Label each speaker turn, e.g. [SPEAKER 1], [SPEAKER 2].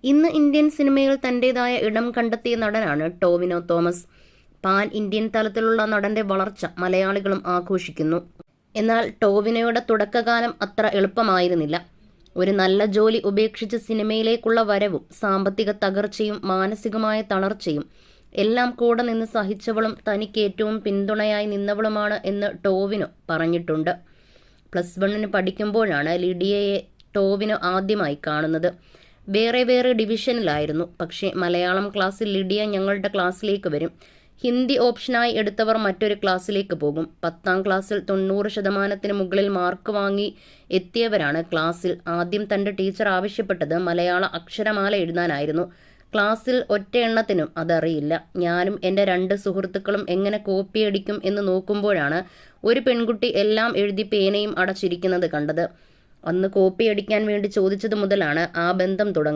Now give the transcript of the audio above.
[SPEAKER 1] ഇന്ന് ഇന്ത്യൻ സിനിമയിൽ തന്റേതായ ഇടം കണ്ടെത്തിയ നടനാണ് ടോവിനോ തോമസ്. പാൻ ഇന്ത്യൻ തലത്തിലുള്ള നടന്റെ വളർച്ച മലയാളികളും ആഘോഷിക്കുന്നു. എന്നാൽ ടോവിനോയുടെ തുടക്കകാലം അത്ര എളുപ്പമായിരുന്നില്ല. ഒരു നല്ല ജോലി ഉപേക്ഷിച്ച് സിനിമയിലേക്കുള്ള വരവും സാമ്പത്തിക തകർച്ചയും മാനസികമായ തളർച്ചയും എല്ലാം കൂടെ നിന്ന് സഹിച്ചവളും തനിക്ക് ഏറ്റവും പിന്തുണയായി നിന്നവളുമാണ് എന്ന് ടോവിനോ പറഞ്ഞിട്ടുണ്ട്. +1 പഠിക്കുമ്പോഴാണ് ലിഡിയയെ ടോവിനോ ആദ്യമായി കാണുന്നത്. വേറെ വേറെ ഡിവിഷനിലായിരുന്നു. പക്ഷേ മലയാളം ക്ലാസ്സിൽ ലിഡിയ ഞങ്ങളുടെ ക്ലാസ്സിലേക്ക് വരും. ഹിന്ദി ഓപ്ഷനായി എടുത്തവർ മറ്റൊരു ക്ലാസ്സിലേക്ക് പോകും. 10ാം ക്ലാസ്സിൽ 90% മുകളിൽ മാർക്ക് വാങ്ങി എത്തിയവരാണ് ക്ലാസ്സിൽ. ആദ്യം തൻ്റെ ടീച്ചർ ആവശ്യപ്പെട്ടത് മലയാള അക്ഷരമാല എഴുതാനായിരുന്നു. ക്ലാസ്സിൽ ഒറ്റ എണ്ണത്തിനും അതറിയില്ല. ഞാനും എൻ്റെ 2 സുഹൃത്തുക്കളും എങ്ങനെ കോപ്പിയടിക്കും എന്ന് നോക്കുമ്പോഴാണ് ഒരു പെൺകുട്ടി എല്ലാം എഴുതി പേനയും അടച്ചിരിക്കുന്നത് കണ്ടത്. അന്ന് കോപ്പിയടിക്കാൻ വേണ്ടി ചോദിച്ചത് മുതലാണ് ആ ബന്ധം തുടങ്ങുന്നത്.